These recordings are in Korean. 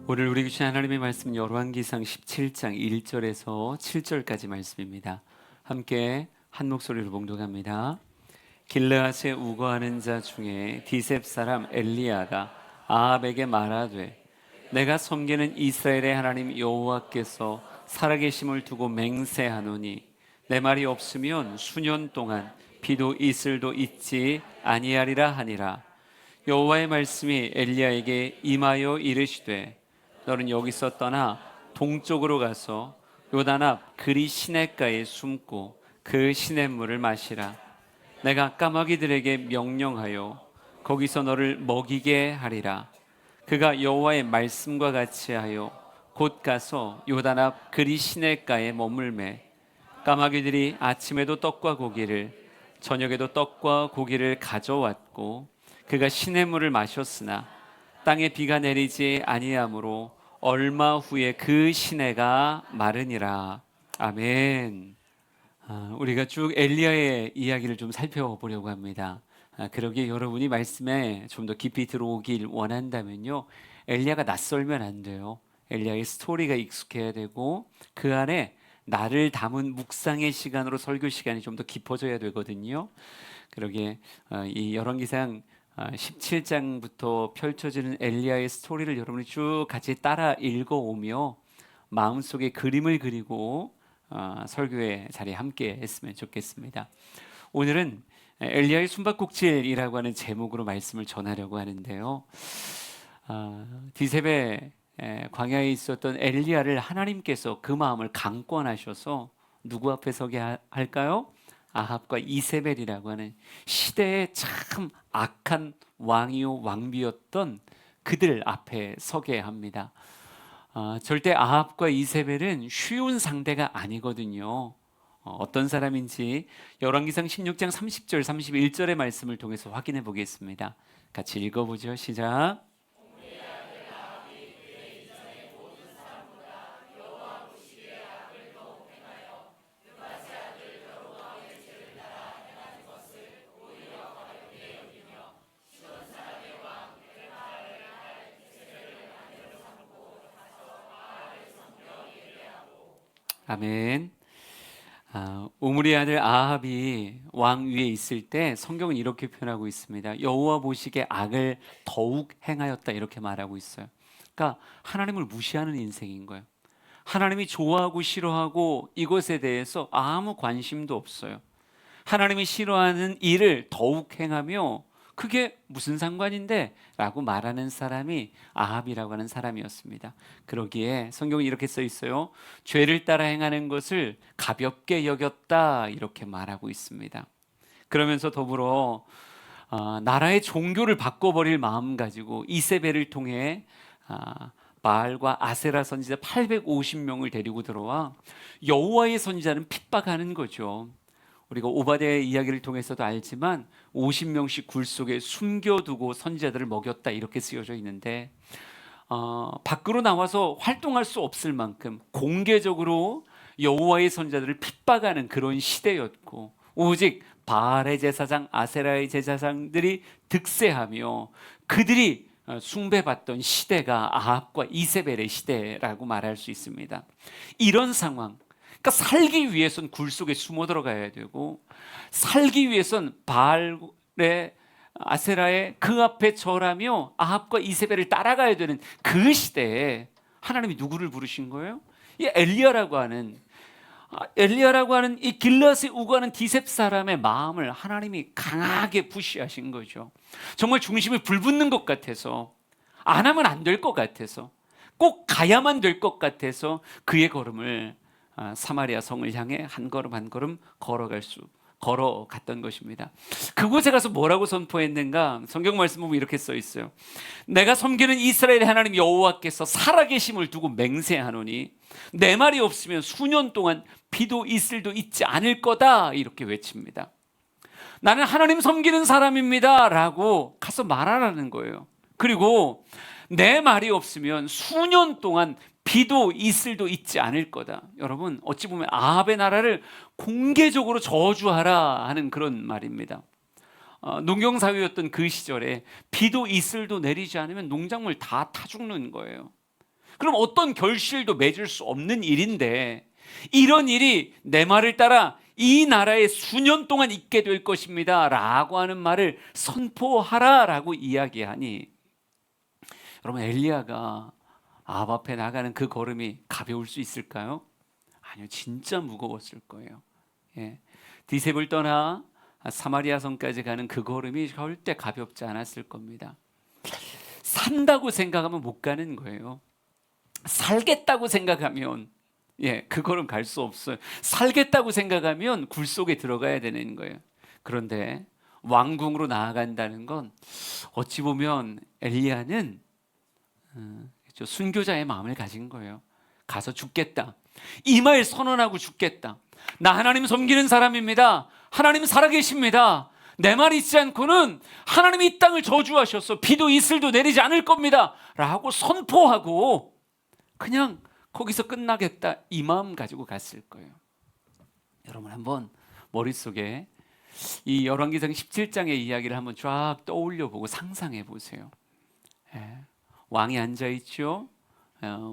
오늘 우리 주신 하나님의 말씀 열왕기상 17장 1절에서 7절까지 말씀입니다. 함께 한 목소리로 봉독합니다. 길르앗에 우거하는 자 중에 디셉 사람 엘리야가 아합에게 말하되 내가 섬기는 이스라엘의 하나님 여호와께서 살아계심을 두고 맹세하노니 내 말이 없으면 수년 동안 비도 이슬도 있지 아니하리라 하니라. 여호와의 말씀이 엘리야에게 임하여 이르시되 너는 여기서 떠나 동쪽으로 가서 요단 앞 그리 시냇가에 숨고 그 시냇물을 마시라. 내가 까마귀들에게 명령하여 거기서 너를 먹이게 하리라. 그가 여호와의 말씀과 같이 하여 곧 가서 요단 앞 그리 시냇가에 머물매 까마귀들이 아침에도 떡과 고기를 저녁에도 떡과 고기를 가져왔고 그가 시냇물을 마셨으나 땅에 비가 내리지 아니하므로 얼마 후에 그 시내가 마르니라. 아멘. 우리가 쭉 엘리야의 이야기를 좀 살펴보려고 합니다. 그러기에 여러분이 말씀에 좀 더 깊이 들어오길 원한다면요, 엘리야가 낯설면 안 돼요. 엘리야의 스토리가 익숙해야 되고 그 안에 나를 담은 묵상의 시간으로 설교 시간이 좀 더 깊어져야 되거든요. 그러기에 이 열왕기상 17장부터 펼쳐지는 엘리야의 스토리를 여러분이 쭉 같이 따라 읽어오며 마음속에 그림을 그리고 설교의 자리에 함께 했으면 좋겠습니다. 오늘은 엘리야의 숨바꼭질이라고 하는 제목으로 말씀을 전하려고 하는데요. 디셉의 광야에 있었던 엘리야를 하나님께서 그 마음을 강권하셔서 누구 앞에 서게 할까요? 아합과 이세벨이라고 하는 시대의 참 악한 왕이요 왕비였던 그들 앞에 서게 합니다. 절대 아합과 이세벨은 쉬운 상대가 아니거든요. 어떤 사람인지 열왕기상 16장 30절 31절의 말씀을 통해서 확인해 보겠습니다. 같이 읽어보죠. 시작. 아멘. 오므리 아들 아합이 왕 위에 있을 때 성경은 이렇게 표현하고 있습니다. 여호와 보시기에 악을 더욱 행하였다 이렇게 말하고 있어요. 그러니까 하나님을 무시하는 인생인 거예요. 하나님이 좋아하고 싫어하고 이것에 대해서 아무 관심도 없어요. 하나님이 싫어하는 일을 더욱 행하며 그게 무슨 상관인데? 라고 말하는 사람이 아합이라고 하는 사람이었습니다. 그러기에 성경에 이렇게 써 있어요. 죄를 따라 행하는 것을 가볍게 여겼다 이렇게 말하고 있습니다. 그러면서 더불어 나라의 종교를 바꿔버릴 마음 가지고 이세벨을 통해 바알과 아세라 선지자 850명을 데리고 들어와 여호와의 선지자는 핍박하는 거죠. 우리가 오바댜의 이야기를 통해서도 알지만 50명씩 굴 속에 숨겨두고 선지자들을 먹였다 이렇게 쓰여져 있는데 밖으로 나와서 활동할 수 없을 만큼 공개적으로 여호와의 선지자들을 핍박하는 그런 시대였고 오직 바알의 제사장 아세라의 제사장들이 득세하며 그들이 숭배받던 시대가 아합과 이세벨의 시대라고 말할 수 있습니다. 이런 상황, 그러니까 살기 위해선 굴 속에 숨어 들어가야 되고 살기 위해선 바알의 아세라의 그 앞에 절하며 아합과 이세벨을 따라가야 되는 그 시대에 하나님이 누구를 부르신 거예요? 이 엘리야라고 하는 이 길르앗에 우거하는 디셉 사람의 마음을 하나님이 강하게 푸시하신 거죠. 정말 중심이 불붙는 것 같아서 안 하면 안 될 것 같아서 꼭 가야만 될 것 같아서 그의 걸음을 사마리아 성을 향해 한 걸음 한 걸음 걸어갔던 것입니다. 그곳에 가서 뭐라고 선포했는가? 성경 말씀 보면 이렇게 써 있어요. 내가 섬기는 이스라엘의 하나님 여호와께서 살아계심을 두고 맹세하노니 내 말이 없으면 수년 동안 비도 이슬도 있지 않을 거다 이렇게 외칩니다. 나는 하나님 섬기는 사람입니다 라고 가서 말하라는 거예요. 그리고 내 말이 없으면 수년 동안 비도 이슬도 있지 않을 거다. 여러분 어찌 보면 아합의 나라를 공개적으로 저주하라 하는 그런 말입니다. 농경사회였던 그 시절에 비도 이슬도 내리지 않으면 농작물 다 타 죽는 거예요. 그럼 어떤 결실도 맺을 수 없는 일인데 이런 일이 내 말을 따라 이 나라에 수년 동안 있게 될 것입니다 라고 하는 말을 선포하라 라고 이야기하니 여러분 엘리야가 아합 앞에 나가는 그 걸음이 가벼울 수 있을까요? 아니요, 진짜 무거웠을 거예요. 예. 디셉을 떠나 사마리아 성까지 가는 그 걸음이 절대 가볍지 않았을 겁니다. 산다고 생각하면 못 가는 거예요. 살겠다고 생각하면 그 걸음 갈 수 없어요. 살겠다고 생각하면 굴 속에 들어가야 되는 거예요. 그런데 왕궁으로 나아간다는 건 어찌 보면 엘리야는 순교자의 마음을 가진 거예요. 가서 죽겠다. 이 말 선언하고 죽겠다. 나 하나님 섬기는 사람입니다. 하나님 살아계십니다. 내 말 있지 않고는 하나님이 이 땅을 저주하셔서 비도 이슬도 내리지 않을 겁니다 라고 선포하고 그냥 거기서 끝나겠다 이 마음 가지고 갔을 거예요. 여러분 한번 머릿속에 이 열왕기상 17장의 이야기를 한번 쫙 떠올려 보고 상상해 보세요. 왕이 앉아있죠.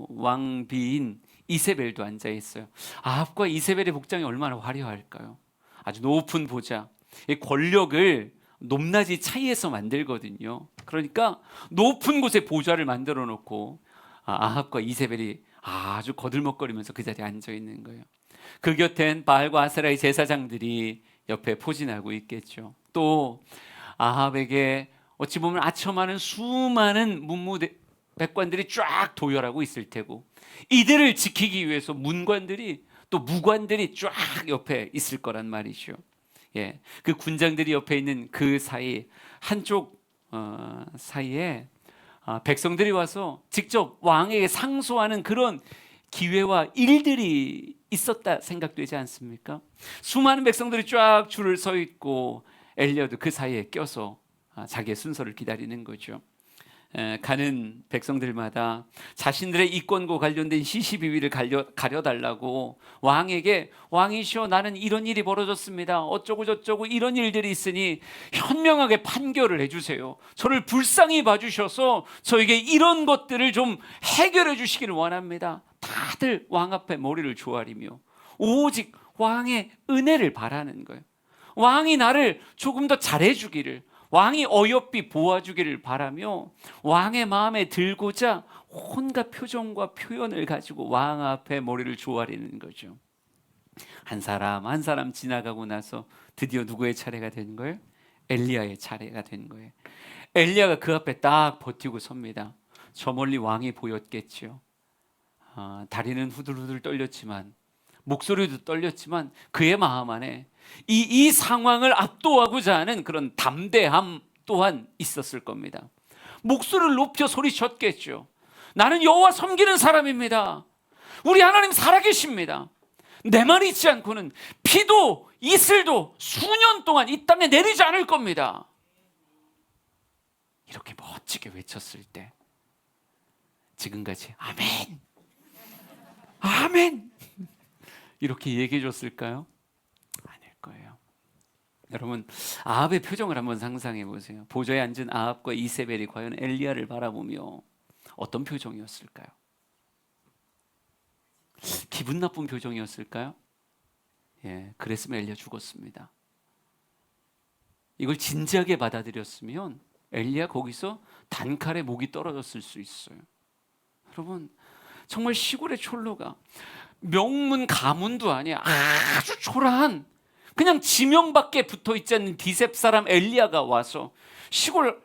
왕비인 이세벨도 앉아있어요. 아합과 이세벨의 복장이 얼마나 화려할까요? 아주 높은 보좌, 이 권력을 높낮이 차이에서 만들거든요. 그러니까 높은 곳에 보좌를 만들어 놓고 아합과 이세벨이 아주 거들먹거리면서 그 자리에 앉아 있는 거예요. 그 곁엔 바알과 아세라의 제사장들이 옆에 포진하고 있겠죠. 또 아합에게 어찌 보면 아첨하는 수많은 백관들이 쫙 도열하고 있을 테고 이들을 지키기 위해서 문관들이 또 무관들이 쫙 옆에 있을 거란 말이죠. 그 군장들이 옆에 있는 그 사이 한쪽 사이에 백성들이 와서 직접 왕에게 상소하는 그런 기회와 일들이 있었다 생각되지 않습니까? 수많은 백성들이 쫙 줄을 서 있고 엘리야도 그 사이에 껴서 자기의 순서를 기다리는 거죠. 가는 백성들마다 자신들의 이권과 관련된 시시비비를 가려달라고 왕에게 왕이시여 나는 이런 일이 벌어졌습니다. 어쩌고 저쩌고 이런 일들이 있으니 현명하게 판결을 해주세요. 저를 불쌍히 봐주셔서 저에게 이런 것들을 좀 해결해 주시기를 원합니다. 다들 왕 앞에 머리를 조아리며 오직 왕의 은혜를 바라는 거예요. 왕이 나를 조금 더 잘해주기를, 왕이 어여삐 보아주기를 바라며 왕의 마음에 들고자 온갖 표정과 표현을 가지고 왕 앞에 머리를 조아리는 거죠. 한 사람 한 사람 지나가고 나서 드디어 누구의 차례가 되는 거예요? 엘리야의 차례가 된 거예요. 엘리야가 그 앞에 딱 버티고 섭니다. 저 멀리 왕이 보였겠죠. 다리는 후들후들 떨렸지만 목소리도 떨렸지만 그의 마음 안에 이 상황을 압도하고자 하는 그런 담대함 또한 있었을 겁니다. 목소리를 높여 소리쳤겠죠. 나는 여호와 섬기는 사람입니다. 우리 하나님 살아계십니다. 내 말 있지 않고는 비도 이슬도 수년 동안 이 땅에 내리지 않을 겁니다. 이렇게 멋지게 외쳤을 때 지금까지 아멘 아멘 이렇게 얘기해 줬을까요? 아닐 거예요. 여러분 아합의 표정을 한번 상상해 보세요. 보좌에 앉은 아합과 이세벨이 과연 엘리야를 바라보며 어떤 표정이었을까요? 기분 나쁜 표정이었을까요? 그랬으면 엘리야 죽었습니다. 이걸 진지하게 받아들였으면 엘리야 거기서 단칼에 목이 떨어졌을 수 있어요. 여러분 정말 시골의 촐로가 명문 가문도 아니야. 아주 초라한 그냥 지명밖에 붙어있지 않는 디셉 사람 엘리야가 와서 시골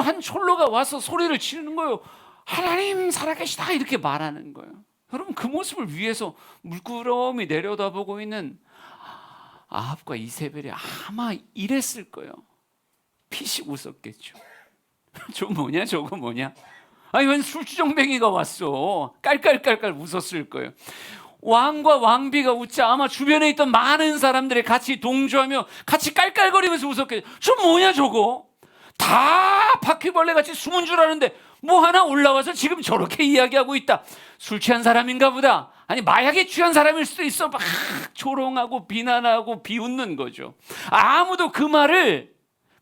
한 촐로가 와서 소리를 지르는 거예요. 하나님 살아계시다 이렇게 말하는 거예요. 여러분 그 모습을 위해서 물끄러미 내려다보고 있는 아합과 이세벨이 아마 이랬을 거예요. 피식 웃었겠죠. 저거 뭐냐? 아니 웬 술주정뱅이가 왔어. 깔깔깔깔 웃었을 거예요. 왕과 왕비가 웃자 아마 주변에 있던 많은 사람들이 같이 동조하며 같이 깔깔거리면서 웃었겠죠. 저 뭐냐 저거? 다 바퀴벌레 같이 숨은 줄 아는데 뭐 하나 올라와서 지금 저렇게 이야기하고 있다. 술 취한 사람인가 보다. 아니 마약에 취한 사람일 수도 있어. 막 조롱하고 비난하고 비웃는 거죠. 아무도 그 말을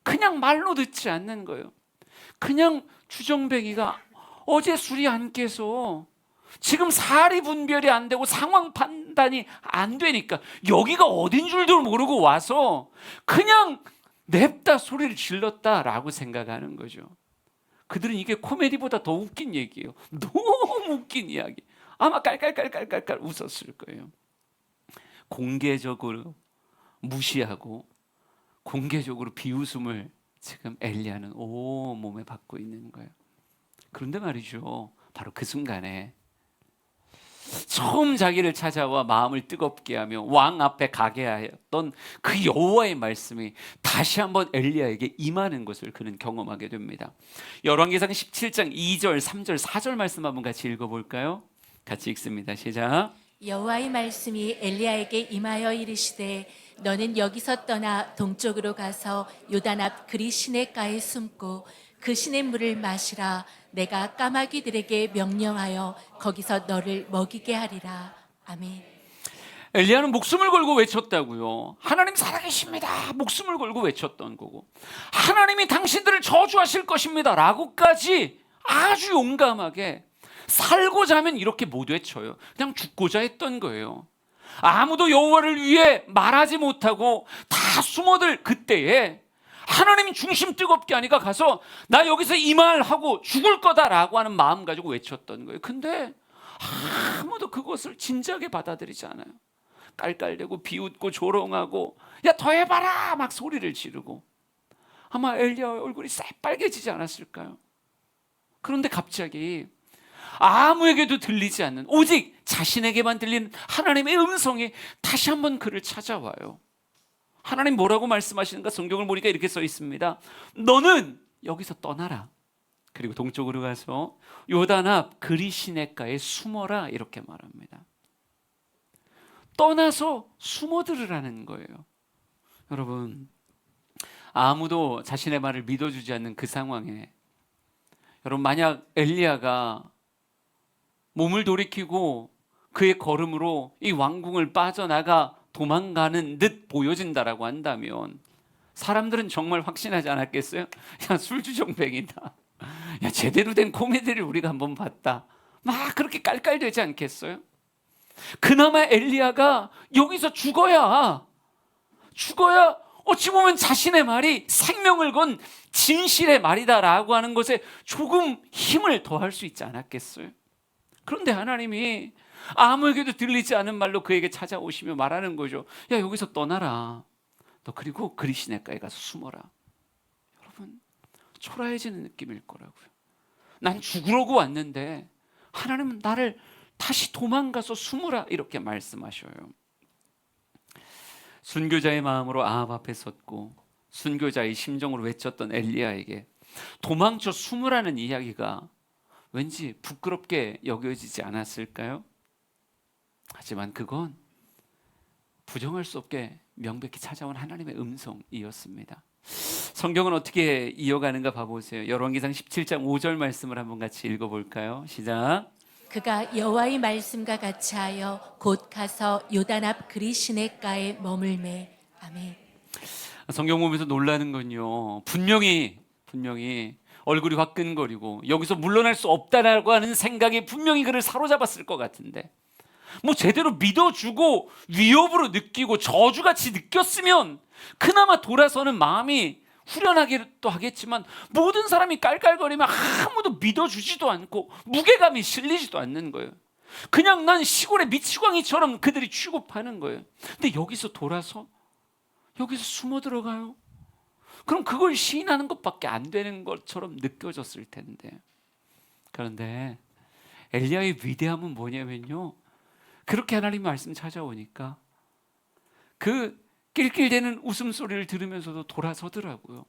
그냥 말로 듣지 않는 거예요. 그냥 주정뱅이가 어제 술이 안 깨서 지금 사리 분별이 안 되고 상황 판단이 안 되니까 여기가 어딘 줄도 모르고 와서 그냥 냅다 소리를 질렀다라고 생각하는 거죠. 그들은 이게 코미디보다 더 웃긴 얘기예요. 너무 웃긴 이야기. 아마 깔깔깔깔깔깔 웃었을 거예요. 공개적으로 무시하고 공개적으로 비웃음을 지금 엘리야는 온몸에 받고 있는 거예요. 그런데 말이죠, 바로 그 순간에 처음 자기를 찾아와 마음을 뜨겁게 하며 왕 앞에 가게 하였던 그 여호와의 말씀이 다시 한번 엘리야에게 임하는 것을 그는 경험하게 됩니다. 열왕기상 17장 2절, 3절, 4절 말씀 한번 같이 읽어볼까요? 같이 읽습니다. 시작. 여호와의 말씀이 엘리야에게 임하여 이르시되 너는 여기서 떠나 동쪽으로 가서 요단 앞 그리 시냇가에 숨고 그 시냇물을 마시라. 내가 까마귀들에게 명령하여 거기서 너를 먹이게 하리라. 아멘. 엘리야는 목숨을 걸고 외쳤다고요. 하나님 살아계십니다. 목숨을 걸고 외쳤던 거고, 하나님이 당신들을 저주하실 것입니다 라고까지 아주 용감하게, 살고자 하면 이렇게 못 외쳐요. 그냥 죽고자 했던 거예요. 아무도 여호와를 위해 말하지 못하고 다 숨어들 그때에 하나님이 중심 뜨겁게 하니까 가서 나 여기서 이 말 하고 죽을 거다라고 하는 마음 가지고 외쳤던 거예요. 근데 아무도 그것을 진지하게 받아들이지 않아요. 깔깔대고 비웃고 조롱하고 야 더 해봐라 막 소리를 지르고, 아마 엘리야의 얼굴이 새빨개지지 않았을까요? 그런데 갑자기 아무에게도 들리지 않는, 오직 자신에게만 들리는 하나님의 음성이 다시 한번 그를 찾아와요. 하나님 뭐라고 말씀하시는가? 성경을 보니까 이렇게 써 있습니다. 너는 여기서 떠나라. 그리고 동쪽으로 가서 요단 앞 그리 시냇가에 숨어라. 이렇게 말합니다. 떠나서 숨어들으라는 거예요. 여러분, 아무도 자신의 말을 믿어주지 않는 그 상황에 여러분, 만약 엘리야가 몸을 돌이키고 그의 걸음으로 이 왕궁을 빠져나가 도망가는 듯 보여진다라고 한다면 사람들은 정말 확신하지 않았겠어요? 야, 술주정뱅이다. 야, 제대로 된 코미디를 우리가 한번 봤다. 막 그렇게 깔깔대지 않겠어요? 그나마 엘리야가 여기서 죽어야 어찌 보면 자신의 말이 생명을 건 진실의 말이다라고 하는 것에 조금 힘을 더할 수 있지 않았겠어요? 그런데 하나님이 아무에게도 들리지 않은 말로 그에게 찾아오시며 말하는 거죠. 야, 여기서 떠나라. 너 그리고 그리 시냇가에 가서 숨어라. 여러분, 초라해지는 느낌일 거라고요. 난 죽으려고 왔는데 하나님은 나를 다시 도망가서 숨으라 이렇게 말씀하셔요. 순교자의 마음으로 아합 앞에 섰고 순교자의 심정으로 외쳤던 엘리야에게 도망쳐 숨으라는 이야기가 왠지 부끄럽게 여겨지지 않았을까요? 하지만 그건 부정할 수 없게 명백히 찾아온 하나님의 음성이었습니다. 성경은 어떻게 이어가는가 봐보세요. 열왕기상 17장 5절 말씀을 한번 같이 읽어볼까요? 시작. 그가 여호와의 말씀과 같이 하여 곧 가서 요단 앞 그리 시냇가에 머물매. 아멘. 성경 보면서 놀라는 건요, 분명히 얼굴이 화끈거리고 여기서 물러날 수 없다라고 하는 생각이 분명히 그를 사로잡았을 것 같은데, 뭐 제대로 믿어주고 위협으로 느끼고 저주같이 느꼈으면 그나마 돌아서는 마음이 후련하기도 하겠지만, 모든 사람이 깔깔거리면 아무도 믿어주지도 않고 무게감이 실리지도 않는 거예요. 그냥 난 시골의 미치광이처럼 그들이 취급하는 거예요. 근데 여기서 돌아서 여기서 숨어 들어가요? 그럼 그걸 시인하는 것밖에 안 되는 것처럼 느껴졌을 텐데. 그런데 엘리야의 위대함은 뭐냐면요, 그렇게 하나님 말씀 찾아오니까 그 낄낄대는 웃음소리를 들으면서도 돌아서더라고요.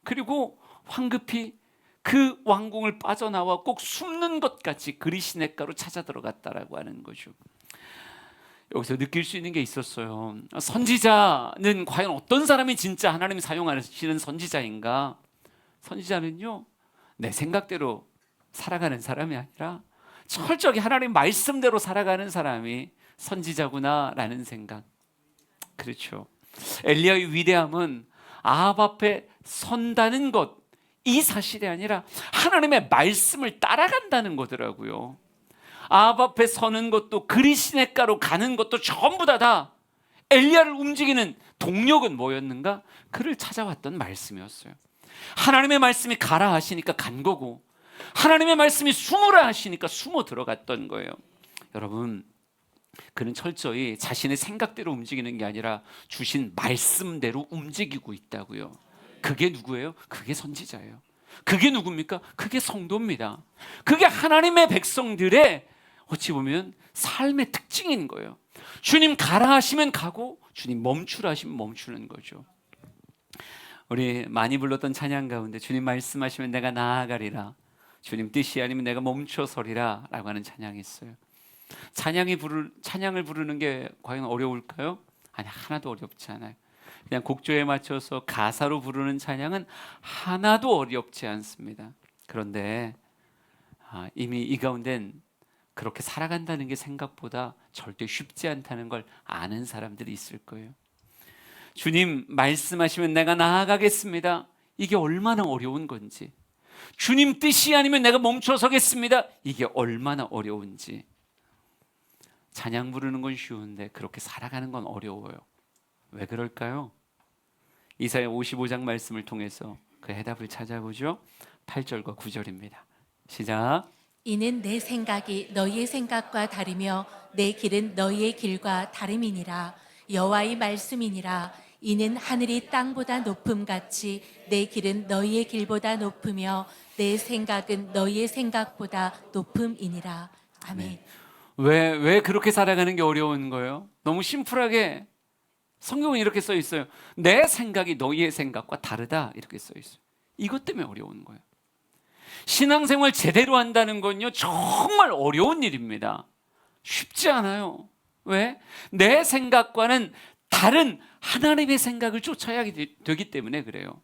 그리고 황급히 그 왕궁을 빠져나와 꼭 숨는 것 같이 그리 시냇가로 찾아 들어갔다라고 하는 거죠. 여기서 느낄 수 있는 게 있었어요. 선지자는 과연 어떤 사람이 진짜 하나님이 사용하시는 선지자인가? 선지자는요, 내 생각대로 살아가는 사람이 아니라 철저히 하나님 말씀대로 살아가는 사람이 선지자구나라는 생각. 그렇죠. 엘리야의 위대함은 아합 앞에 선다는 것, 이 사실이 아니라 하나님의 말씀을 따라간다는 거더라고요. 아합 앞에 서는 것도 그리 시냇가로 가는 것도 전부 다 엘리야를 움직이는 동력은 뭐였는가? 그를 찾아왔던 말씀이었어요. 하나님의 말씀이 가라 하시니까 간 거고, 하나님의 말씀이 숨으라 하시니까 숨어 들어갔던 거예요. 여러분, 그는 철저히 자신의 생각대로 움직이는 게 아니라 주신 말씀대로 움직이고 있다고요. 그게 누구예요? 그게 선지자예요. 그게 누굽니까? 그게 성도입니다. 그게 하나님의 백성들의 어찌 보면 삶의 특징인 거예요. 주님 가라 하시면 가고, 주님 멈추라 하시면 멈추는 거죠. 우리 많이 불렀던 찬양 가운데 주님 말씀하시면 내가 나아가리라, 주님 뜻이 아니면 내가 멈춰서리라 라고 하는 찬양이 있어요. 찬양을 부르는 게 과연 어려울까요? 아니, 하나도 어렵지 않아요. 그냥 곡조에 맞춰서 가사로 부르는 찬양은 하나도 어렵지 않습니다. 그런데 이미 이 가운데는 그렇게 살아간다는 게 생각보다 절대 쉽지 않다는 걸 아는 사람들이 있을 거예요. 주님 말씀하시면 내가 나아가겠습니다. 이게 얼마나 어려운 건지, 주님 뜻이 아니면 내가 멈춰서겠습니다. 이게 얼마나 어려운지. 찬양 부르는 건 쉬운데 그렇게 살아가는 건 어려워요. 왜 그럴까요? 이사야 55장 말씀을 통해서 그 해답을 찾아보죠. 8절과 9절입니다. 시작. 이는 내 생각이 너희의 생각과 다르며 내 길은 너희의 길과 다름이니라. 여호와의 말씀이니라. 이는 하늘이 땅보다 높음같이 내 길은 너희의 길보다 높으며 내 생각은 너희의 생각보다 높음이니라. 아멘. 네. 왜 그렇게 살아가는 게 어려운 거예요? 너무 심플하게 성경은 이렇게 써 있어요. 내 생각이 너희의 생각과 다르다, 이렇게 써 있어요. 이것 때문에 어려운 거예요. 신앙생활 제대로 한다는 건요, 정말 어려운 일입니다. 쉽지 않아요. 왜? 내 생각과는 다른 하나님의 생각을 쫓아야 되기 때문에 그래요.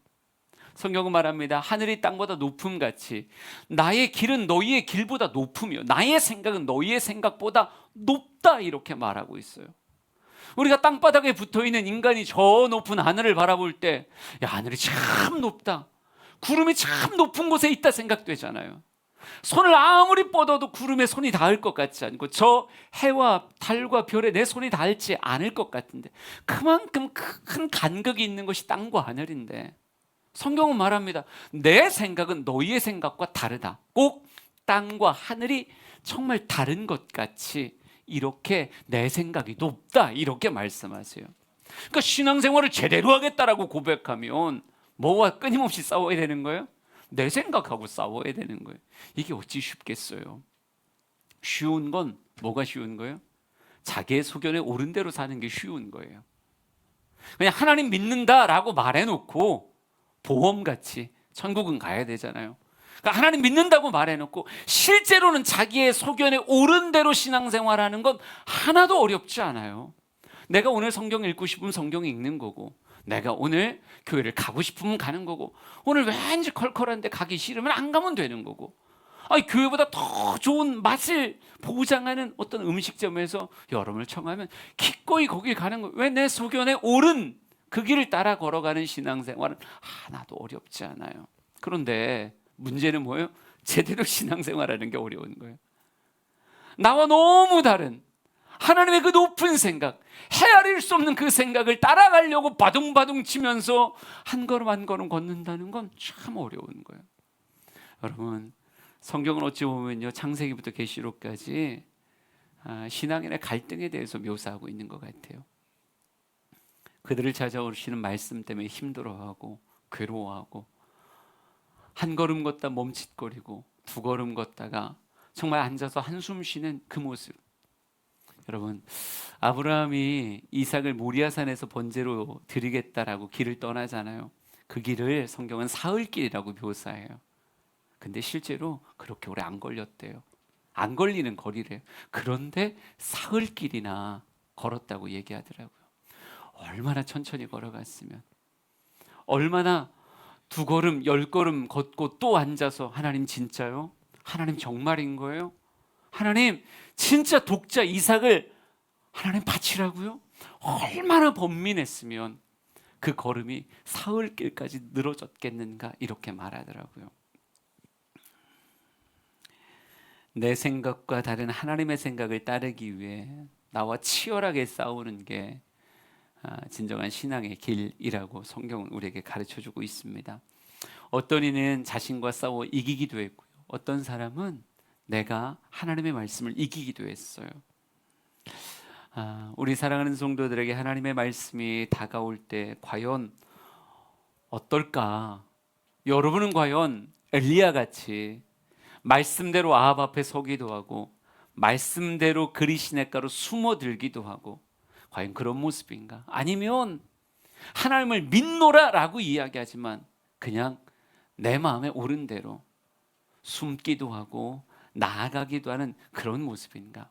성경은 말합니다. 하늘이 땅보다 높음같이 나의 길은 너희의 길보다 높으며 나의 생각은 너희의 생각보다 높다, 이렇게 말하고 있어요. 우리가 땅바닥에 붙어있는 인간이 저 높은 하늘을 바라볼 때, 야, 하늘이 참 높다, 구름이 참 높은 곳에 있다 생각되잖아요. 손을 아무리 뻗어도 구름에 손이 닿을 것 같지 않고, 저 해와 달과 별에 내 손이 닿지 않을 것 같은데, 그만큼 큰 간극이 있는 것이 땅과 하늘인데, 성경은 말합니다. 내 생각은 너희의 생각과 다르다. 꼭 땅과 하늘이 정말 다른 것 같이 이렇게 내 생각이 높다, 이렇게 말씀하세요. 그러니까 신앙생활을 제대로 하겠다라고 고백하면 뭐와 끊임없이 싸워야 되는 거예요? 내 생각하고 싸워야 되는 거예요. 이게 어찌 쉽겠어요? 쉬운 건 뭐가 쉬운 거예요? 자기의 소견에 옳은 대로 사는 게 쉬운 거예요. 그냥 하나님 믿는다라고 말해놓고 보험같이 천국은 가야 되잖아요. 그러니까 하나님 믿는다고 말해놓고 실제로는 자기의 소견에 옳은 대로 신앙생활하는 건 하나도 어렵지 않아요. 내가 오늘 성경 읽고 싶으면 성경 읽는 거고, 내가 오늘 교회를 가고 싶으면 가는 거고, 오늘 왠지 컬컬한데 가기 싫으면 안 가면 되는 거고, 아니, 교회보다 더 좋은 맛을 보장하는 어떤 음식점에서 여러분을 청하면 기꺼이 거길 가는 거예요. 왜? 내 소견에 옳은 그 길을 따라 걸어가는 신앙생활은 하나도 어렵지 않아요. 그런데 문제는 뭐예요? 제대로 신앙생활하는 게 어려운 거예요. 나와 너무 다른 하나님의 그 높은 생각, 헤아릴 수 없는 그 생각을 따라가려고 바둥바둥 치면서 한 걸음 한 걸음 걷는다는 건 참 어려운 거예요. 여러분, 성경은 어찌 보면요, 창세기부터 계시록까지 신앙인의 갈등에 대해서 묘사하고 있는 것 같아요. 그들을 찾아오시는 말씀 때문에 힘들어하고 괴로워하고, 한 걸음 걷다 멈칫거리고 두 걸음 걷다가 정말 앉아서 한숨 쉬는 그 모습. 여러분, 아브라함이 이삭을 모리아산에서 번제로 드리겠다라고 길을 떠나잖아요. 그 길을 성경은 사흘길이라고 묘사해요. 근데 실제로 그렇게 오래 안 걸렸대요. 안 걸리는 거리래요. 그런데 사흘길이나 걸었다고 얘기하더라고요. 얼마나 천천히 걸어갔으면, 얼마나 두 걸음, 10걸음 걷고 또 앉아서, 하나님 진짜요? 하나님 정말인 거예요? 하나님 진짜 독자 이삭을 하나님 바치라고요? 얼마나 번민했으면 그 걸음이 사흘길까지 늘어졌겠는가 이렇게 말하더라고요. 내 생각과 다른 하나님의 생각을 따르기 위해 나와 치열하게 싸우는 게 진정한 신앙의 길이라고 성경은 우리에게 가르쳐주고 있습니다. 어떤 이는 자신과 싸워 이기기도 했고요, 어떤 사람은 내가 하나님의 말씀을 이기기도 했어요. 우리 사랑하는 성도들에게 하나님의 말씀이 다가올 때 과연 어떨까? 여러분은 과연 엘리야 같이 말씀대로 아합 앞에 서기도 하고 말씀대로 그리 시냇가로 숨어들기도 하고 과연 그런 모습인가? 아니면 하나님을 믿노라 라고 이야기하지만 그냥 내 마음에 오른 대로 숨기도 하고 나아가기도 하는 그런 모습인가?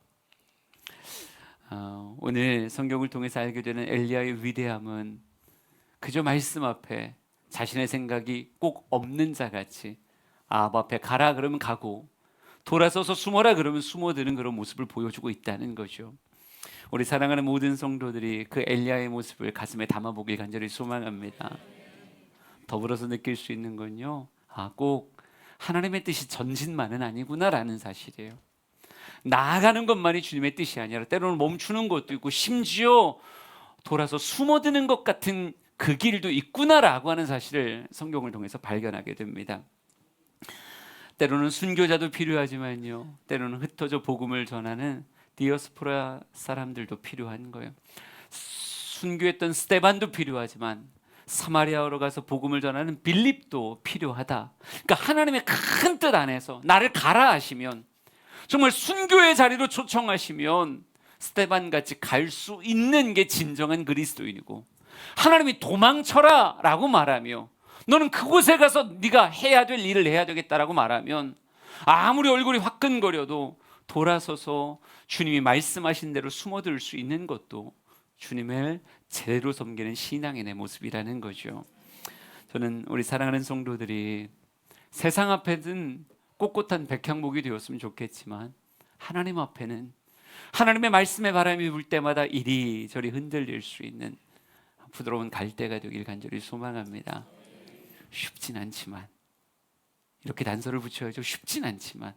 오늘 성경을 통해서 알게 되는 엘리야의 위대함은 그저 말씀 앞에 자신의 생각이 꼭 없는 자같이 아합 앞에 가라 그러면 가고 돌아서서 숨어라 그러면 숨어드는 그런 모습을 보여주고 있다는 거죠. 우리 사랑하는 모든 성도들이 그 엘리야의 모습을 가슴에 담아보길 간절히 소망합니다. 더불어서 느낄 수 있는 건요, 꼭 하나님의 뜻이 전진만은 아니구나라는 사실이에요. 나아가는 것만이 주님의 뜻이 아니라 때로는 멈추는 것도 있고 심지어 돌아서 숨어드는 것 같은 그 길도 있구나라고 하는 사실을 성경을 통해서 발견하게 됩니다. 때로는 순교자도 필요하지만요, 때로는 흩어져 복음을 전하는 디아스포라 사람들도 필요한 거예요. 순교했던 스데반도 필요하지만 사마리아로 가서 복음을 전하는 빌립도 필요하다. 그러니까 하나님의 큰 뜻 안에서 나를 가라 하시면, 정말 순교의 자리로 초청하시면 스데반같이 갈 수 있는 게 진정한 그리스도인이고, 하나님이 도망쳐라 라고 말하며 너는 그곳에 가서 네가 해야 될 일을 해야 되겠다라고 말하면 아무리 얼굴이 화끈거려도 돌아서서 주님이 말씀하신 대로 숨어들 수 있는 것도 주님을 제대로 섬기는 신앙의 내 모습이라는 거죠. 저는 우리 사랑하는 성도들이 세상 앞에는 꼿꼿한 백향목이 되었으면 좋겠지만 하나님 앞에는 하나님의 말씀의 바람이 불 때마다 이리저리 흔들릴 수 있는 부드러운 갈대가 되길 간절히 소망합니다. 쉽진 않지만, 이렇게 단서를 붙여야죠. 쉽진 않지만,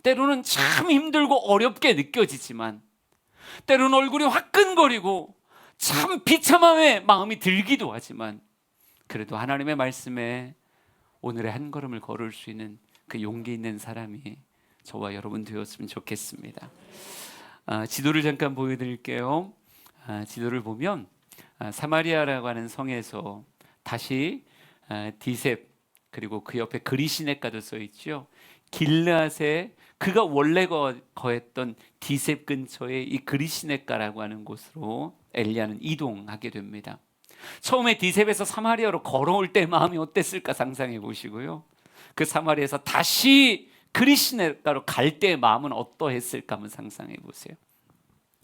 때로는 참 힘들고 어렵게 느껴지지만, 때로는 얼굴이 화끈거리고 참 비참함에 마음이 들기도 하지만, 그래도 하나님의 말씀에 오늘의 한 걸음을 걸을 수 있는 그 용기 있는 사람이 저와 여러분 되었으면 좋겠습니다. 지도를 잠깐 보여드릴게요. 지도를 보면 사마리아라고 하는 성에서 다시 디셉, 그리고 그 옆에 그리시네가도 써 있죠. 길르앗에 그가 원래 거했던 디셉 근처에 이 그리시네가라고 하는 곳으로 엘리야는 이동하게 됩니다. 처음에 디셉에서 사마리아로 걸어올 때 마음이 어땠을까 상상해 보시고요, 그 사마리아에서 다시 그리시네가로 갈 때의 마음은 어떠했을까 한번 상상해 보세요.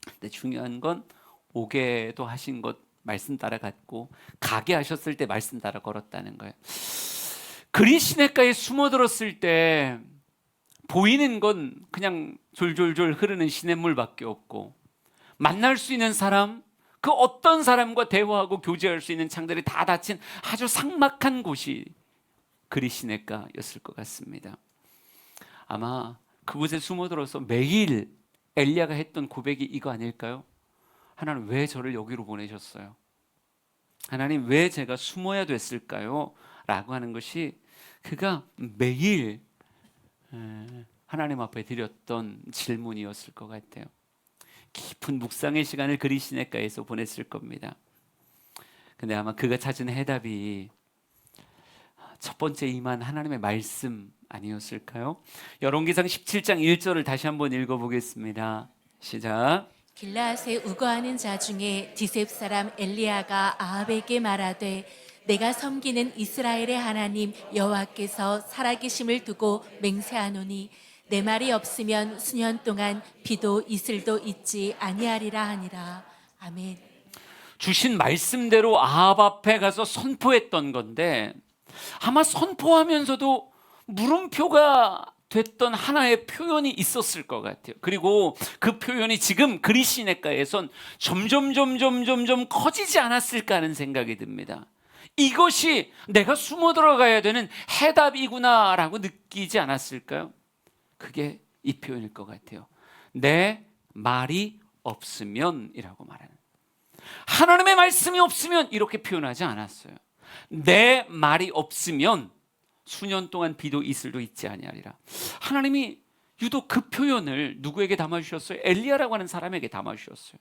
근데 중요한 건 오게도 하신 것 말씀 따라 갔고 가게 하셨을 때 말씀 따라 걸었다는 거예요. 그리시네가에 숨어들었을 때 보이는 건 그냥 졸졸졸 흐르는 시냇물밖에 없고, 만날 수 있는 사람, 그 어떤 사람과 대화하고 교제할 수 있는 창들이 다 닫힌 아주 삭막한 곳이 그리시네가였을 것 같습니다. 아마 그곳에 숨어들어서 매일 엘리야가 했던 고백이 이거 아닐까요? 하나님 왜 저를 여기로 보내셨어요? 하나님 왜 제가 숨어야 됐을까요? 라고 하는 것이 그가 매일 하나님 앞에 드렸던 질문이었을 것 같아요. 깊은 묵상의 시간을 그리시네가에서 보냈을 겁니다. 근데 아마 그가 찾은 해답이 첫 번째 임한 하나님의 말씀 아니었을까요? 열왕기상 17장 1절을 다시 한번 읽어보겠습니다. 시작. 길르앗에 우거하는 자 중에 디셉 사람 엘리야가 아합에게 말하되 내가 섬기는 이스라엘의 하나님 여호와께서 살아계심을 두고 맹세하노니 내 말이 없으면 수년 동안 비도 이슬도 있지 아니하리라 하니라. 아멘. 주신 말씀대로 아합 앞에 가서 선포했던 건데 아마 선포하면서도 물음표가 됐던 하나의 표현이 있었을 것 같아요. 그리고 그 표현이 지금 그리 시내가에선 점점 커지지 않았을까 하는 생각이 듭니다. 이것이 내가 숨어 들어가야 되는 해답이구나라고 느끼지 않았을까요? 그게 이 표현일 것 같아요. 내 말이 없으면이라고 말하는, 하나님의 말씀이 없으면 이렇게 표현하지 않았어요. 내 말이 없으면 수년 동안 비도 이슬도 있지 아니하리라. 하나님이 유독 그 표현을 누구에게 담아주셨어요? 엘리야라고 하는 사람에게 담아주셨어요.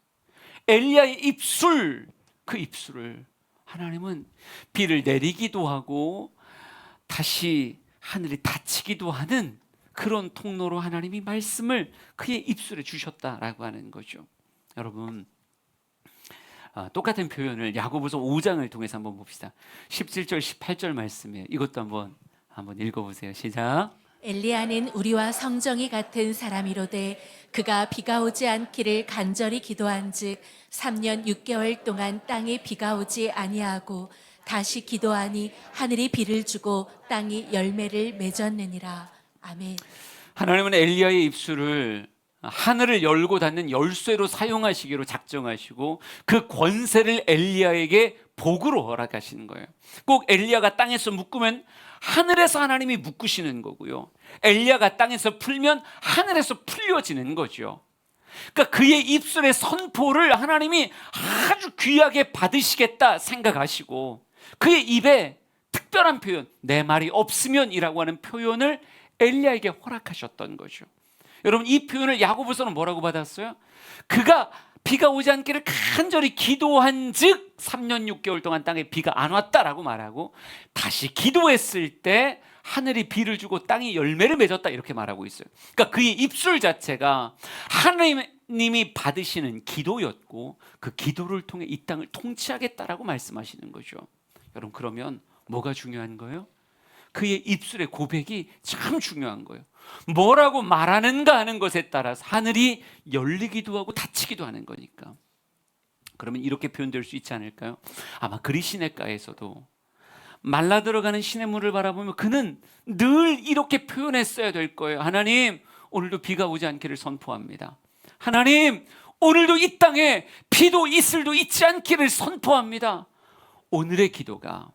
엘리야의 입술, 그 입술을 하나님은 비를 내리기도 하고 다시 하늘이 닫히기도 하는 그런 통로로 하나님이 말씀을 그의 입술에 주셨다라고 하는 거죠. 여러분, 똑같은 표현을 야고보서 5장을 통해서 한번 봅시다. 17절 18절 말씀이에요. 이것도 한번 읽어보세요. 시작. 엘리야는 우리와 성정이 같은 사람이로되 그가 비가 오지 않기를 간절히 기도한즉 3년 6개월 동안 땅에 비가 오지 아니하고 다시 기도하니 하늘이 비를 주고 땅이 열매를 맺었느니라. 아멘. 하나님은 엘리야의 입술을 하늘을 열고 닫는 열쇠로 사용하시기로 작정하시고 그 권세를 엘리야에게 복으로 허락하시는 거예요. 꼭 엘리야가 땅에서 묶으면 하늘에서 하나님이 묶으시는 거고요. 엘리야가 땅에서 풀면 하늘에서 풀려지는 거죠. 그러니까 그의 입술의 선포를 하나님이 아주 귀하게 받으시겠다 생각하시고 그의 입에 특별한 표현, 내 말이 없으면이라고 하는 표현을 엘리야에게 허락하셨던 거죠. 여러분, 이 표현을 야고보서는 뭐라고 받았어요? 그가 비가 오지 않기를 간절히 기도한 즉 3년 6개월 동안 땅에 비가 안 왔다라고 말하고 다시 기도했을 때 하늘이 비를 주고 땅이 열매를 맺었다 이렇게 말하고 있어요. 그러니까 그의 입술 자체가 하나님이 받으시는 기도였고 그 기도를 통해 이 땅을 통치하겠다라고 말씀하시는 거죠. 여러분, 그러면 뭐가 중요한 거예요? 그의 입술의 고백이 참 중요한 거예요. 뭐라고 말하는가 하는 것에 따라서 하늘이 열리기도 하고 닫히기도 하는 거니까. 그러면 이렇게 표현될 수 있지 않을까요? 아마 그리 시냇가에서도 말라 들어가는 시냇물을 바라보면 그는 늘 이렇게 표현했어야 될 거예요. 하나님, 오늘도 비가 오지 않기를 선포합니다. 하나님, 오늘도 이 땅에 비도 이슬도 있지 않기를 선포합니다. 오늘의 기도가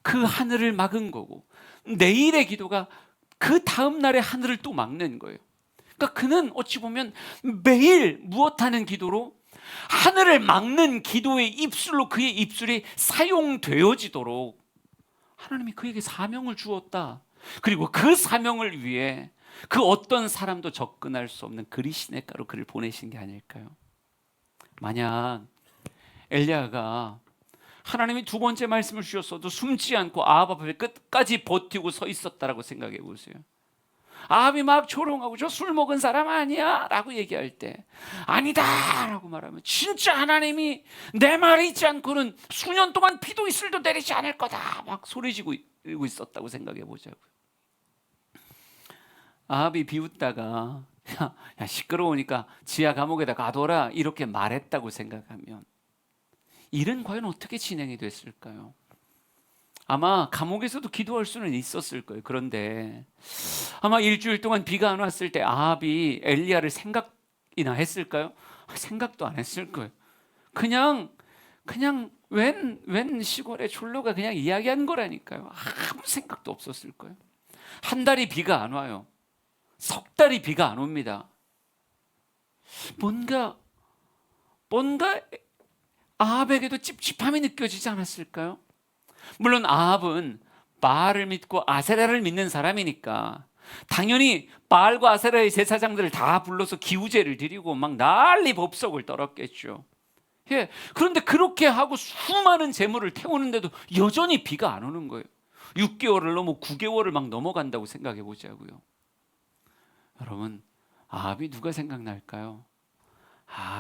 그 하늘을 막은 거고 내일의 기도가 그 다음 날의 하늘을 또 막는 거예요. 그러니까 그는 어찌 보면 매일 무엇하는 기도로 하늘을 막는 기도의 입술로 그의 입술이 사용되어지도록 하나님이 그에게 사명을 주었다. 그리고 그 사명을 위해 그 어떤 사람도 접근할 수 없는 그리 시냇가로 그를 보내신 게 아닐까요? 만약 엘리야가 하나님이 두 번째 말씀을 주셨어도 숨지 않고 아합 앞에 끝까지 버티고 서 있었다라고 생각해 보세요. 아합이 막 조롱하고 저 술 먹은 사람 아니야? 라고 얘기할 때 아니다! 라고 말하면 진짜 하나님이 내 말이 있지 않고는 수년 동안 비도 이슬도 내리지 않을 거다 막 소리지고 있었다고 생각해 보자고요. 아합이 비웃다가 야 시끄러우니까 지하 감옥에다 가둬라 이렇게 말했다고 생각하면 일은 과연 어떻게 진행이 됐을까요? 아마 감옥에서도 기도할 수는 있었을 거예요. 그런데 아마 일주일 동안 비가 안 왔을 때 아합이 엘리야를 생각이나 했을까요? 생각도 안 했을 거예요. 그냥 웬 시골의 졸로가 그냥 이야기한 거라니까요. 아무 생각도 없었을 거예요. 한 달이 비가 안 와요. 석 달이 비가 안 옵니다. 뭔가 아합에게도 찝찝함이 느껴지지 않았을까요? 물론 아합은 바알을 믿고 아세라를 믿는 사람이니까 당연히 바알과 아세라의 제사장들을 다 불러서 기우제를 드리고 막 난리 법석을 떨었겠죠. 예, 그런데 그렇게 하고 수많은 재물을 태우는데도 여전히 비가 안 오는 거예요. 6개월을 넘어 9개월을 막 넘어간다고 생각해 보자고요. 여러분, 아합이 누가 생각날까요?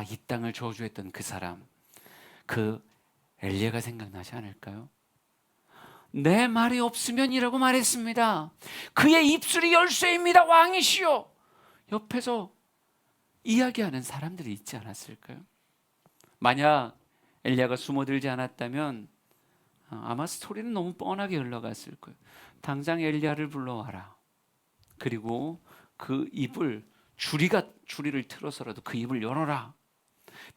이 땅을 저주했던 그 사람, 그 엘리야가 생각나지 않을까요? 내 말이 없으면이라고 말했습니다. 그의 입술이 열쇠입니다. 왕이시여. 옆에서 이야기하는 사람들이 있지 않았을까요? 만약 엘리야가 숨어들지 않았다면 아마 스토리는 너무 뻔하게 흘러갔을 거예요. 당장 엘리야를 불러와라. 그리고 그 입을 줄이를 틀어서라도 그 입을 열어라.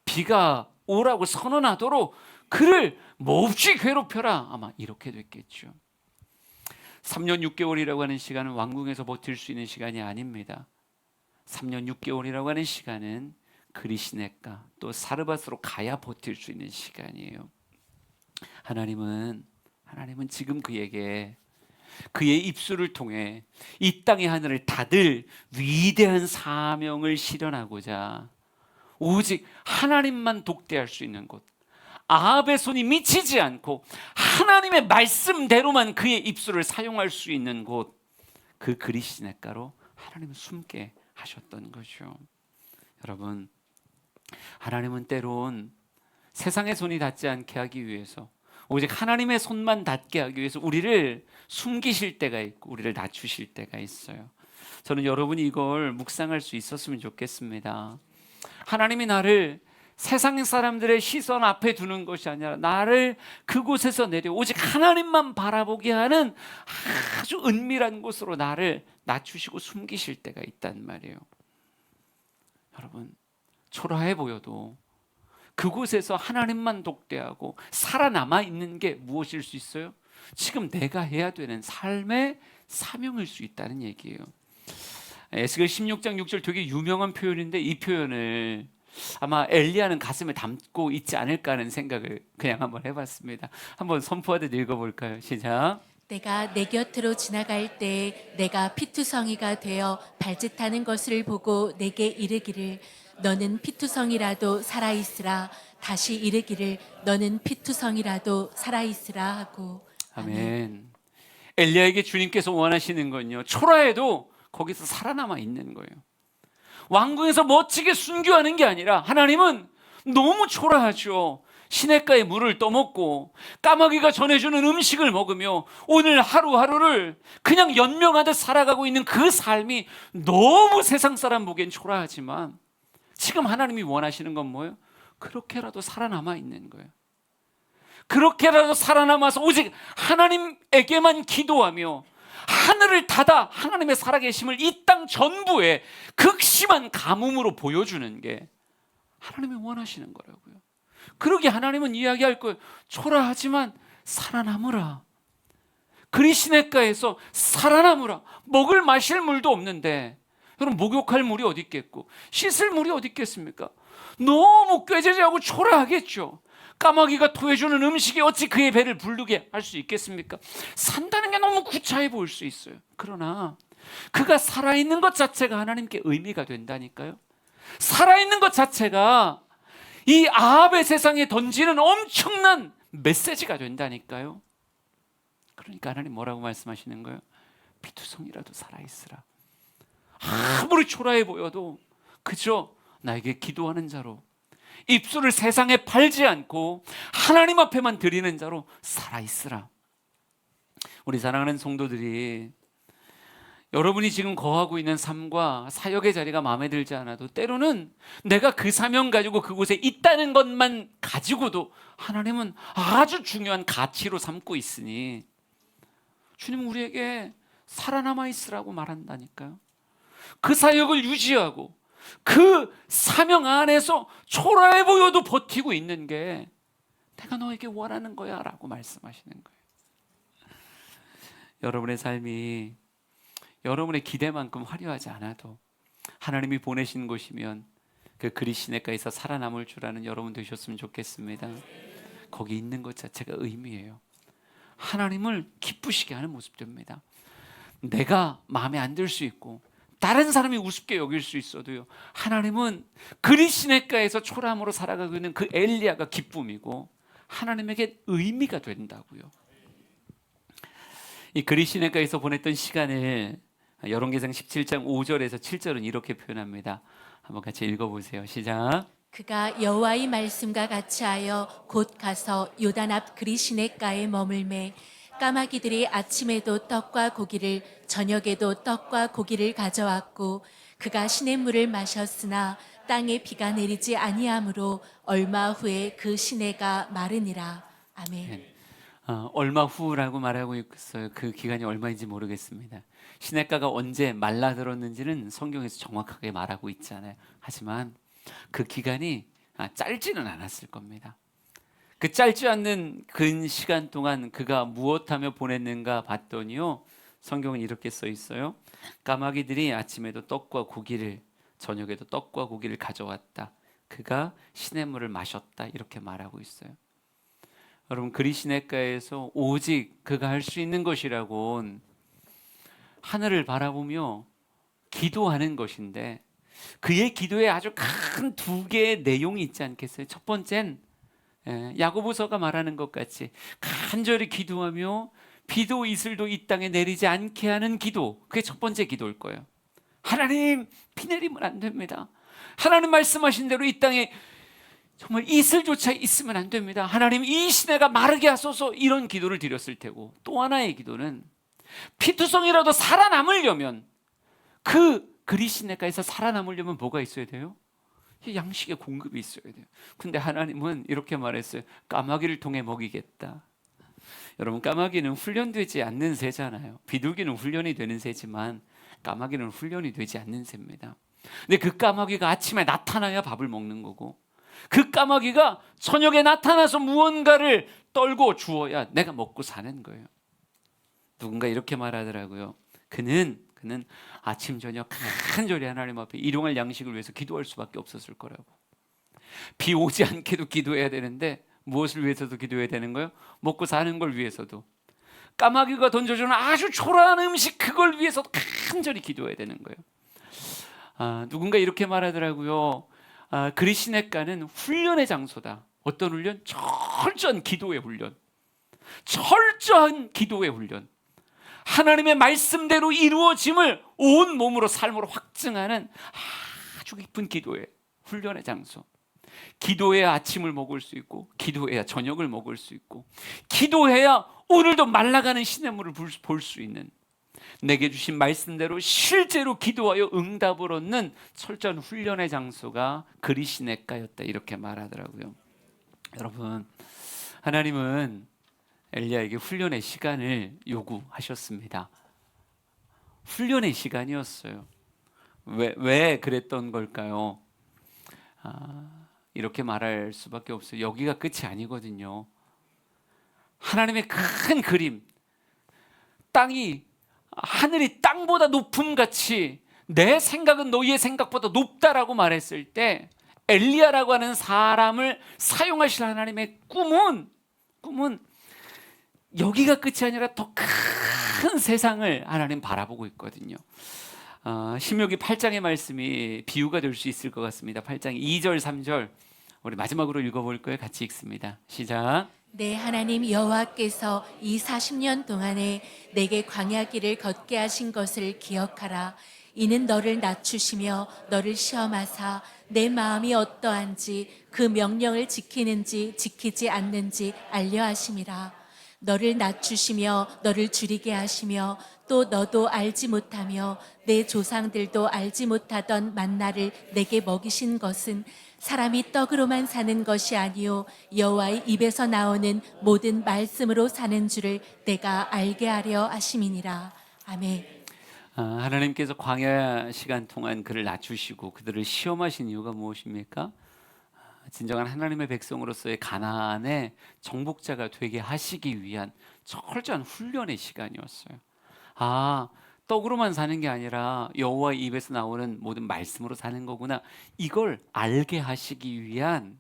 비가 오라고 선언하도록 그를 몹시 괴롭혀라. 아마 이렇게 됐겠죠. 3년 6개월이라고 하는 시간은 왕궁에서 버틸 수 있는 시간이 아닙니다. 3년 6개월이라고 하는 시간은 그리시네가 또 사르밧으로 가야 버틸 수 있는 시간이에요. 하나님은 지금 그에게 그의 입술을 통해 이 땅의 하늘을 닫을 위대한 사명을 실현하고자 오직 하나님만 독대할 수 있는 곳, 아합의 손이 미치지 않고 하나님의 말씀대로만 그의 입술을 사용할 수 있는 곳, 그 그리시네가로 하나님은 숨게 하셨던 거죠. 여러분, 하나님은 때론 세상의 손이 닿지 않게 하기 위해서 오직 하나님의 손만 닿게 하기 위해서 우리를 숨기실 때가 있고 우리를 낮추실 때가 있어요. 저는 여러분이 이걸 묵상할 수 있었으면 좋겠습니다. 하나님이 나를 세상 사람들의 시선 앞에 두는 것이 아니라 나를 그곳에서 내려 오직 하나님만 바라보게 하는 아주 은밀한 곳으로 나를 낮추시고 숨기실 때가 있단 말이에요. 여러분, 초라해 보여도 그곳에서 하나님만 독대하고 살아남아 있는 게 무엇일 수 있어요? 지금 내가 해야 되는 삶의 사명일 수 있다는 얘기예요. 에스겔 16장 6절 되게 유명한 표현인데 이 표현을 아마 엘리야는 가슴에 담고 있지 않을까 하는 생각을 그냥 한번 해봤습니다. 한번 선포하듯 읽어볼까요? 시작. 내가 내 곁으로 지나갈 때 내가 피투성이가 되어 발짓하는 것을 보고 내게 이르기를 너는 피투성이라도 살아있으라. 다시 이르기를 너는 피투성이라도 살아있으라 하고. 아멘. 엘리야에게 주님께서 원하시는 건요, 초라해도 거기서 살아남아 있는 거예요. 왕궁에서 멋지게 순교하는 게 아니라 하나님은 너무 초라하죠. 시냇가에 물을 떠먹고 까마귀가 전해주는 음식을 먹으며 오늘 하루하루를 그냥 연명하듯 살아가고 있는 그 삶이 너무 세상 사람 보기엔 초라하지만 지금 하나님이 원하시는 건 뭐예요? 그렇게라도 살아남아 있는 거예요. 그렇게라도 살아남아서 오직 하나님에게만 기도하며 하늘을 닫아 하나님의 살아계심을 이 땅 전부에 극심한 가뭄으로 보여주는 게 하나님이 원하시는 거라고요. 그러기에 하나님은 이야기할 거예요. 초라하지만 살아남으라. 그리시네가에서 살아남으라. 먹을 마실 물도 없는데 여러분, 목욕할 물이 어디 있겠고 씻을 물이 어디 있겠습니까? 너무 꾀죄죄하고 초라하겠죠. 까마귀가 토해주는 음식이 어찌 그의 배를 부르게 할 수 있겠습니까? 산다는 게 너무 구차해 보일 수 있어요. 그러나 그가 살아있는 것 자체가 하나님께 의미가 된다니까요. 살아있는 것 자체가 이 아합의 세상에 던지는 엄청난 메시지가 된다니까요. 그러니까 하나님 뭐라고 말씀하시는 거예요? 피투성이라도 살아있으라. 아무리 초라해 보여도 그저 나에게 기도하는 자로, 입술을 세상에 팔지 않고 하나님 앞에만 드리는 자로 살아있으라. 우리 사랑하는 성도들이, 여러분이 지금 거하고 있는 삶과 사역의 자리가 마음에 들지 않아도 때로는 내가 그 사명 가지고 그곳에 있다는 것만 가지고도 하나님은 아주 중요한 가치로 삼고 있으니 주님은 우리에게 살아남아 있으라고 말한다니까요. 그 사역을 유지하고 그 사명 안에서 초라해 보여도 버티고 있는 게 내가 너에게 원하는 거야 라고 말씀하시는 거예요. 여러분의 삶이 여러분의 기대만큼 화려하지 않아도 하나님이 보내신 곳이면 그 그리시네가에서 살아남을 줄 아는 여러분 되셨으면 좋겠습니다. 거기 있는 것 자체가 의미예요. 하나님을 기쁘시게 하는 모습입니다. 내가 마음에 안 들 수 있고 다른 사람이 우습게 여길 수 있어도요, 하나님은 그리시네가에서 초라함으로 살아가고 있는 그 엘리야가 기쁨이고 하나님에게 의미가 된다고요. 이 그리시네가에서 보냈던 시간을 열왕기상 17장 5절에서 7절은 이렇게 표현합니다. 한번 같이 읽어보세요. 시작. 그가 여호와의 말씀과 같이 하여 곧 가서 요단 앞 그리시네가에 머물매 까마귀들이 아침에도 떡과 고기를 저녁에도 떡과 고기를 가져왔고 그가 시냇물을 마셨으나 땅에 비가 내리지 아니하므로 얼마 후에 그 시내가 마르니라. 아멘. 얼마 후라고 말하고 있어요. 그 기간이 얼마인지 모르겠습니다. 시냇가가 언제 말라들었는지는 성경에서 정확하게 말하고 있잖아요. 하지만 그 기간이 짧지는 않았을 겁니다. 그 짧지 않는 근 시간 동안 그가 무엇하며 보냈는가 봤더니요, 성경은 이렇게 써 있어요. 까마귀들이 아침에도 떡과 고기를, 저녁에도 떡과 고기를 가져왔다. 그가 시냇물을 마셨다. 이렇게 말하고 있어요. 여러분, 그리 시냇가에서 오직 그가 할 수 있는 것이라곤 하늘을 바라보며 기도하는 것인데, 그의 기도에 아주 큰 두 개의 내용이 있지 않겠어요? 첫 번째는 야고보서가 말하는 것 같이 간절히 기도하며 비도 이슬도 이 땅에 내리지 않게 하는 기도, 그게 첫 번째 기도일 거예요. 하나님, 비 내리면 안 됩니다. 하나님 말씀하신 대로 이 땅에 정말 이슬조차 있으면 안 됩니다. 하나님, 이 시내가 마르게 하소서, 이런 기도를 드렸을 테고, 또 하나의 기도는 피투성이라도 살아남으려면, 그 그리 시내가에서 살아남으려면 뭐가 있어야 돼요? 양식의 공급이 있어야 돼요. 근데 하나님은 이렇게 말했어요. 까마귀를 통해 먹이겠다. 여러분, 까마귀는 훈련되지 않는 새잖아요. 비둘기는 훈련이 되는 새지만 까마귀는 훈련이 되지 않는 새입니다. 근데 그 까마귀가 아침에 나타나야 밥을 먹는 거고, 그 까마귀가 저녁에 나타나서 무언가를 떨고 주어야 내가 먹고 사는 거예요. 누군가 이렇게 말하더라고요. 그는 아침 저녁 간절히 하나님 앞에 일용할 양식을 위해서 기도할 수밖에 없었을 거라고. 비 오지 않게도 기도해야 되는데 무엇을 위해서도 기도해야 되는 거예요? 먹고 사는 걸 위해서도. 까마귀가 던져주는 아주 초라한 음식, 그걸 위해서도 간절히 기도해야 되는 거예요. 누군가 이렇게 말하더라고요. 그리 시냇가는 훈련의 장소다. 어떤 훈련? 철저한 기도의 훈련. 철저한 기도의 훈련. 하나님의 말씀대로 이루어짐을 온 몸으로 삶으로 확증하는 아주 깊은 기도의 훈련의 장소. 기도해야 아침을 먹을 수 있고, 기도해야 저녁을 먹을 수 있고, 기도해야 오늘도 말라가는 시냇물을 볼 수 있는, 내게 주신 말씀대로 실제로 기도하여 응답을 얻는 철저한 훈련의 장소가 그리 시냇가였다. 이렇게 말하더라고요. 여러분, 하나님은 엘리야에게 훈련의 시간을 요구하셨습니다. 훈련의 시간이었어요. 왜 그랬던 걸까요? 이렇게 말할 수밖에 없어요. 여기가 끝이 아니거든요. 하나님의 큰 그림, 하늘이 땅보다 높음같이 내 생각은 너희의 생각보다 높다라고 말했을 때, 엘리야라고 하는 사람을 사용하실 하나님의 꿈은 여기가 끝이 아니라 더 큰 세상을 하나님 바라보고 있거든요. 신명기 8장의 말씀이 비유가 될 수 있을 것 같습니다. 8장 2절 3절 우리 마지막으로 읽어볼 거예요. 같이 읽습니다. 시작. 내 하나님 여호와께서 이 40년 동안에 내게 광야 길을 걷게 하신 것을 기억하라. 이는 너를 낮추시며 너를 시험하사 내 마음이 어떠한지 그 명령을 지키는지 지키지 않는지 알려 하심이라. 너를 낮추시며 너를 줄이게 하시며 또 너도 알지 못하며 내 조상들도 알지 못하던 만나를 내게 먹이신 것은 사람이 떡으로만 사는 것이 아니요 여호와의 입에서 나오는 모든 말씀으로 사는 줄을 내가 알게 하려 하심이니라. 아멘. 하나님께서 광야 시간 동안 그를 낮추시고 그들을 시험하신 이유가 무엇입니까? 진정한 하나님의 백성으로서의 가나안의 정복자가 되게 하시기 위한 철저한 훈련의 시간이었어요. 떡으로만 사는 게 아니라 여호와의 입에서 나오는 모든 말씀으로 사는 거구나, 이걸 알게 하시기 위한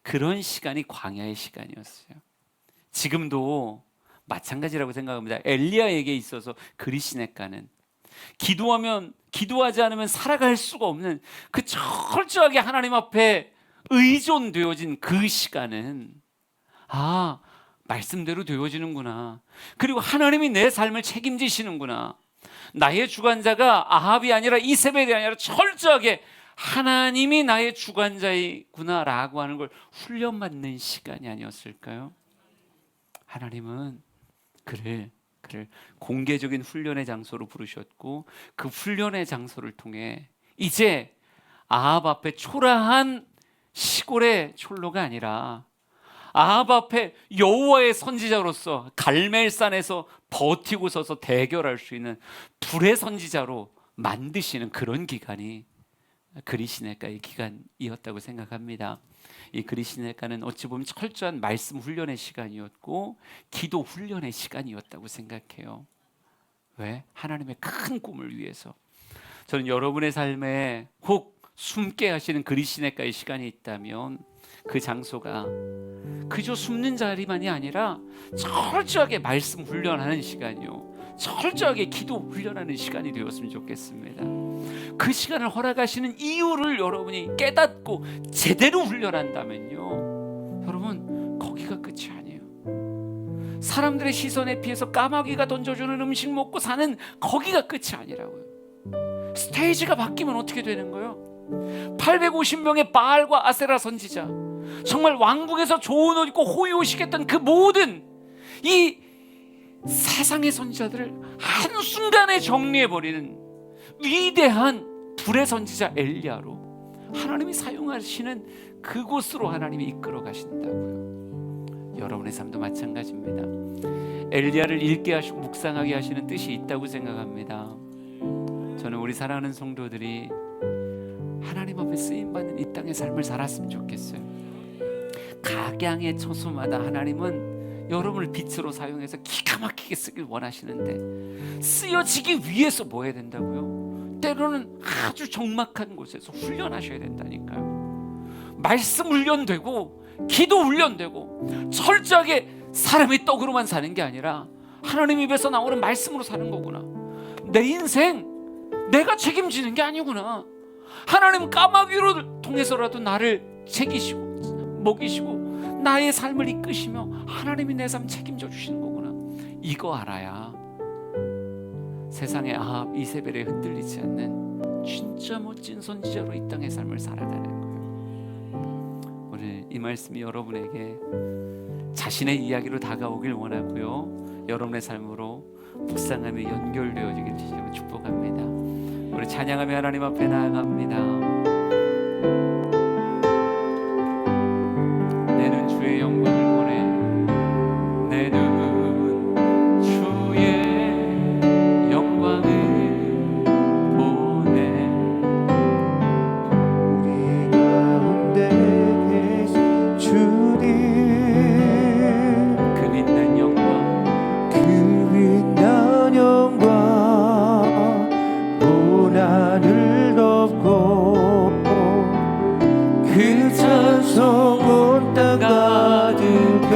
그런 시간이 광야의 시간이었어요. 지금도 마찬가지라고 생각합니다. 엘리야에게 있어서 그리 시냇가는 기도하지 않으면 살아갈 수가 없는 그 철저하게 하나님 앞에 의존되어진 그 시간은 말씀대로 되어지는구나. 그리고 하나님이 내 삶을 책임지시는구나. 나의 주관자가 아합이 아니라 이세벨이 아니라 철저하게 하나님이 나의 주관자이구나 라고 하는 걸 훈련받는 시간이 아니었을까요? 하나님은 그를 공개적인 훈련의 장소로 부르셨고, 그 훈련의 장소를 통해 이제 아합 앞에 초라한 시골의 촐로가 아니라 아합 앞에 여호와의 선지자로서 갈멜산에서 버티고 서서 대결할 수 있는 불의 선지자로 만드시는 그런 기간이 그리시네가의 기간이었다고 생각합니다. 이 그리시네가는 어찌 보면 철저한 말씀 훈련의 시간이었고 기도 훈련의 시간이었다고 생각해요. 왜? 하나님의 큰 꿈을 위해서. 저는 여러분의 삶에 혹 숨게 하시는 그리시네가의 시간이 있다면 그 장소가 그저 숨는 자리만이 아니라 철저하게 말씀 훈련하는 시간이요, 철저하게 기도 훈련하는 시간이 되었으면 좋겠습니다. 그 시간을 허락하시는 이유를 여러분이 깨닫고 제대로 훈련한다면요, 여러분 거기가 끝이 아니에요. 사람들의 시선에 피해서 까마귀가 던져주는 음식 먹고 사는 거기가 끝이 아니라고요. 스테이지가 바뀌면 어떻게 되는 거예요? 850명의 바알과 아세라 선지자, 정말 왕궁에서 좋은 옷 입고 호의호식했던 그 모든 이 세상의 선지자들을 한순간에 정리해버리는 위대한 불의 선지자 엘리야로 하나님이 사용하시는 그곳으로 하나님이 이끌어 가신다고요. 여러분의 삶도 마찬가지입니다. 엘리야를 읽게 하시고 묵상하게 하시는 뜻이 있다고 생각합니다. 저는 우리 사랑하는 성도들이 하나님 앞에 쓰임받는 이 땅의 삶을 살았으면 좋겠어요. 각양의 처소마다 하나님은 여러분을 빛으로 사용해서 기가 막히게 쓰길 원하시는데, 쓰여지기 위해서 뭐 해야 된다고요? 때로는 아주 적막한 곳에서 훈련하셔야 된다니까요. 말씀 훈련되고 기도 훈련되고 철저하게 사람의 떡으로만 사는 게 아니라 하나님 입에서 나오는 말씀으로 사는 거구나. 내 인생 내가 책임지는 게 아니구나. 하나님 까마귀로 통해서라도 나를 챙기시고 먹이시고 나의 삶을 이끄시며 하나님이 내 삶 책임져 주시는 거구나. 이거 알아야 세상의 아합 이세벨에 흔들리지 않는 진짜 멋진 선지자로 이 땅의 삶을 살아가는 거예요. 오늘 이 말씀이 여러분에게 자신의 이야기로 다가오길 원하고요, 여러분의 삶으로 묵상하며 연결되어지길 주시고 축복합니다. 우리 찬양하며 하나님 앞에 나아갑니다. 내 눈 주의 영광을 보내, 내 눈 주의 영광을 보내. 우리 가운데 계신 주님, 그 빛난 영광, 그 빛난 영광 하늘 덮고 그 찬송 온 땅 가득해.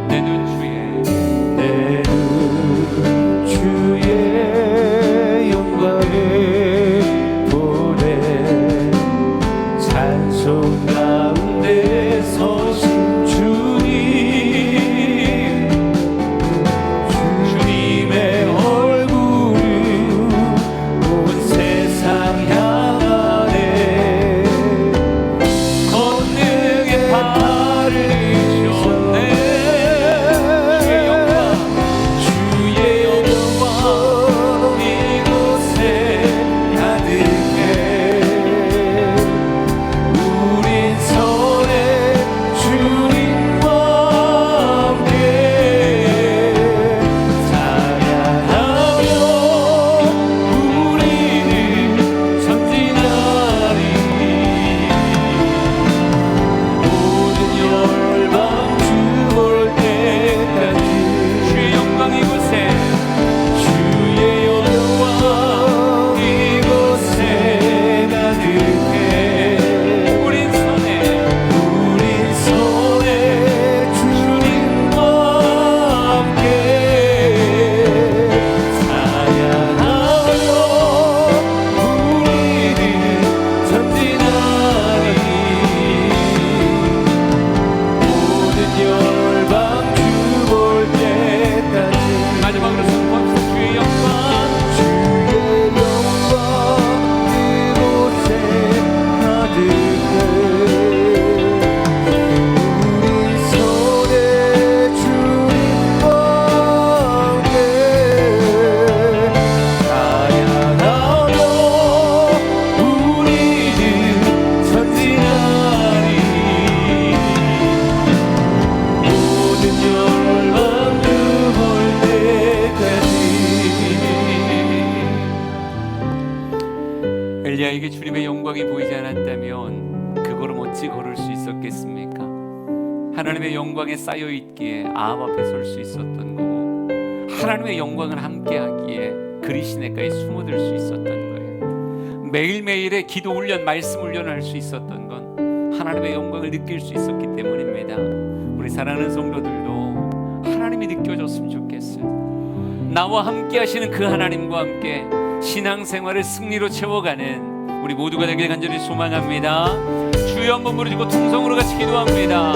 내 눈 주의, 내 눈 주의 영광을 보내. 찬송 가운데 서신 주님, 주님의 우리 부르지 않았다면 그 걸음 어찌 걸을 수 있었겠습니까? 하나님의 영광에 쌓여 있기에 아합 앞에 설 수 있었던 거고, 하나님의 영광을 함께하기에 그리시네가에 숨어들 수 있었던 거예요. 매일매일의 기도 훈련, 말씀 훈련을 할 수 있었던 건 하나님의 영광을 느낄 수 있었기 때문입니다. 우리 사랑하는 성도들도 하나님이 느껴졌으면 좋겠어요. 나와 함께 하시는 그 하나님과 함께 신앙생활을 승리로 채워가는 우리 모두가 되길 간절히 소망합니다. 주여 한번 부르시고 통성으로 같이 기도합니다.